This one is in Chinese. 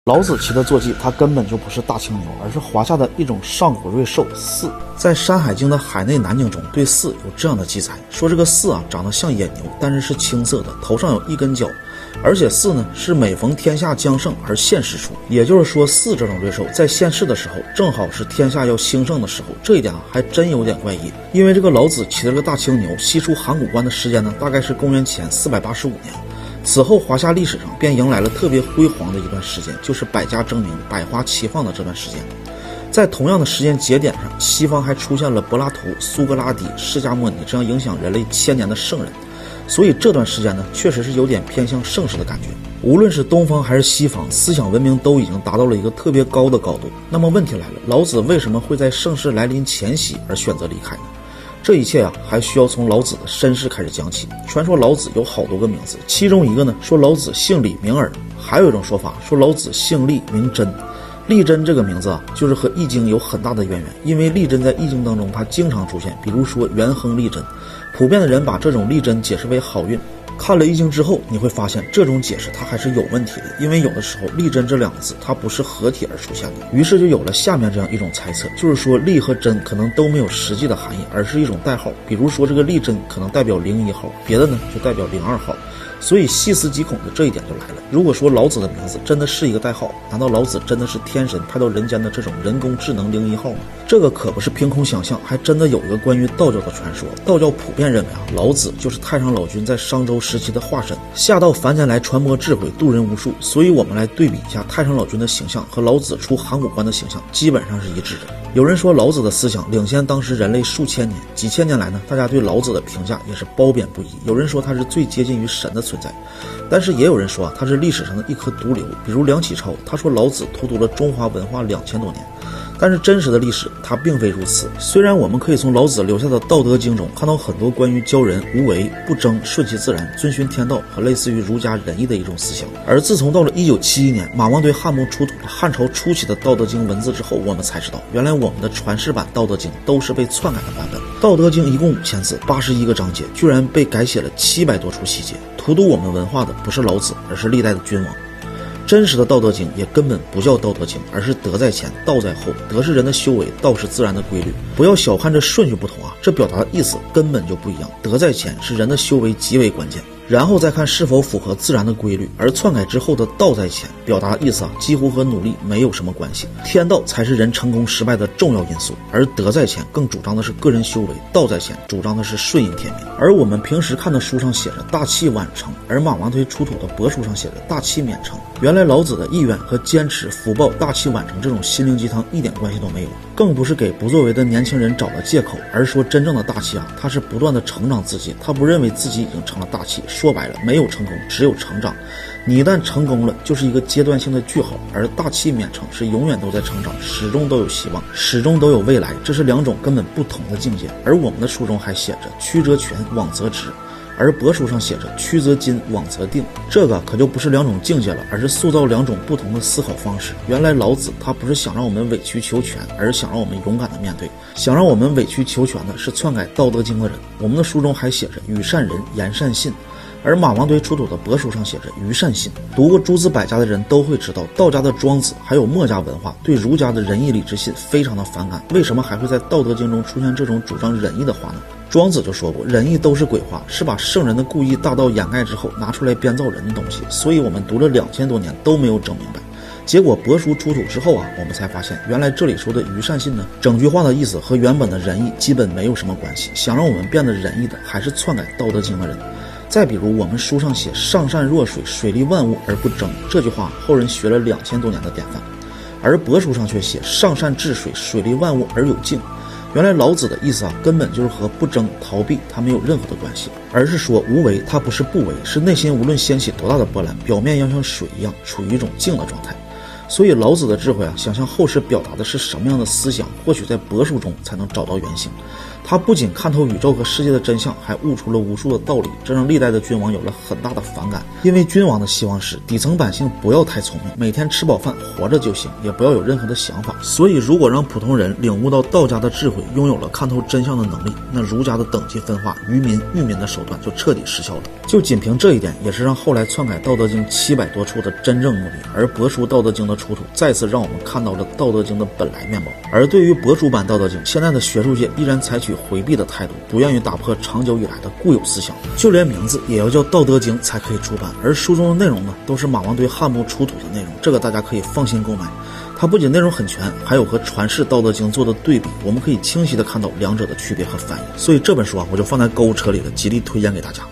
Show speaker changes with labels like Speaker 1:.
Speaker 1: 老子骑的坐骑，它根本就不是大青牛，而是华夏的一种上古瑞兽姒。在《山海经》的海内南经中，对姒有这样的记载，说这个姒啊长得像野牛，但是是青色的，头上有一根角，而且姒呢是每逢天下将盛而现世出。也就是说，姒这种瑞兽在现世的时候，正好是天下要兴盛的时候。这一点啊还真有点怪异，因为这个老子骑了个大青牛西出函谷关的时间呢，大概是公元前485年。此后，华夏历史上便迎来了特别辉煌的一段时间，就是百家争鸣、百花齐放的这段时间。在同样的时间节点上，西方还出现了柏拉图、苏格拉底、释迦牟尼这样影响人类1000年的圣人，所以这段时间呢，确实是有点偏向盛世的感觉。无论是东方还是西方，思想文明都已经达到了一个特别高的高度。那么问题来了，老子为什么会在盛世来临前夕而选择离开呢？这一切啊，还需要从老子的身世开始讲起。传说老子有好多个名字，其中一个呢说老子姓李名耳，还有一种说法说老子姓厉名真。厉真这个名字啊，就是和易经有很大的渊源，因为厉真在易经当中它经常出现，比如说元亨利贞，普遍的人把这种厉真解释为好运。看了易经之后，你会发现这种解释它还是有问题的，因为有的时候厉真这两个字它不是合体而出现的。于是就有了下面这样一种猜测，就是说厉和真可能都没有实际的含义，而是一种代号，比如说这个厉真可能代表01号，别的呢就代表02号。所以细思极恐的这一点就来了，如果说老子的名字真的是一个代号，难道老子真的是天神派到人间的这种人工智能01号吗？这个可不是凭空想象，还真的有一个关于道教的传说。道教普遍认为啊，老子就是太上老君在商周时期的化身，下到凡间来传播智慧，度人无数。所以我们来对比一下太上老君的形象和老子出函谷关的形象基本上是一致的。有人说老子的思想领先当时人类数千年，几千年来呢，大家对老子的评价也是褒贬不一。有人说他是最接近于神的存在，但是也有人说他是历史上的一颗毒瘤，比如梁启超，他说老子荼毒了中华文化2000多年。但是真实的历史它并非如此，虽然我们可以从老子留下的《道德经》中看到很多关于教人无为、不争、顺其自然、遵循天道和类似于儒家仁义的一种思想，而自从到了1971年马王堆汉墓出土了汉朝初期的《道德经》文字之后，我们才知道原来我们的传世版《道德经》都是被篡改的版本。《道德经》一共5000字，81个章节，居然被改写了700多处细节。荼毒我们文化的不是老子，而是历代的君王。真实的道德经也根本不叫道德经，而是德在前，道在后。德是人的修为，道是自然的规律。不要小看这顺序不同啊，这表达的意思根本就不一样。德在前是人的修为极为关键，然后再看是否符合自然的规律，而篡改之后的道在前表达的意思啊，几乎和努力没有什么关系。天道才是人成功失败的重要因素，而德在前更主张的是个人修为，道在前主张的是顺应天命。而我们平时看的书上写着大器晚成，而马王堆出土的帛书上写着大器免成。原来老子的意愿和坚持、福报、大器晚成这种心灵鸡汤一点关系都没有，更不是给不作为的年轻人找了借口，而说真正的大器啊，他是不断的成长自己，他不认为自己已经成了大器。说白了，没有成功，只有成长。你一旦成功了，就是一个阶段性的句号，而大器免成是永远都在成长，始终都有希望，始终都有未来，这是两种根本不同的境界。而我们的书中还写着曲则全，枉则直，而帛书上写着曲则金，枉则定。这个可就不是两种境界了，而是塑造两种不同的思考方式。原来老子他不是想让我们委曲求全，而是想让我们勇敢的面对。想让我们委曲求全的是篡改《道德经》的人。我们的书中还写着语善人，言善信，而马王堆出土的帛书上写着愚善信。读过诸子百家的人都会知道，道家的庄子还有墨家文化对儒家的仁义礼智信非常的反感。为什么还会在《道德经》中出现这种主张仁义的话呢？庄子就说过，仁义都是鬼话，是把圣人的故意大道掩盖之后拿出来编造人的东西，所以我们读了2000多年都没有整明白。结果帛书出土之后啊，我们才发现原来这里说的愚善信呢，整句话的意思和原本的仁义基本没有什么关系。想让我们变得仁义的还是篡改《道德经》的人。再比如我们书上写上善若水，水利万物而不争，这句话后人学了2000多年的典范，而帛书上却写上善治水，水利万物而有敬。原来老子的意思啊，根本就是和不争、逃避它没有任何的关系，而是说无为它不是不为，是内心无论掀起多大的波澜，表面要像水一样处于一种静的状态。所以老子的智慧啊，想向后世表达的是什么样的思想，或许在帛书中才能找到原型。他不仅看透宇宙和世界的真相，还悟出了无数的道理，这让历代的君王有了很大的反感。因为君王的希望是底层百姓不要太聪明，每天吃饱饭活着就行，也不要有任何的想法。所以如果让普通人领悟到道家的智慧，拥有了看透真相的能力，那儒家的等级分化、愚民育民的手段就彻底失效了。就仅凭这一点，也是让后来篡改《道德经》700多处的真正目的。而帛书《道德经》的出土，再次让我们看到了《道德经》的本来面貌。而对于帛书版《道德经》，现在的学术界依然采取回避的态度，不愿意打破长久以来的固有思想，就连名字也要叫《道德经》才可以出版。而书中的内容呢，都是马王堆汉墓出土的内容，这个大家可以放心购买。它不仅内容很全，还有和传世《道德经》做的对比，我们可以清晰的看到两者的区别和反应。所以这本书啊，我就放在购物车里了，极力推荐给大家。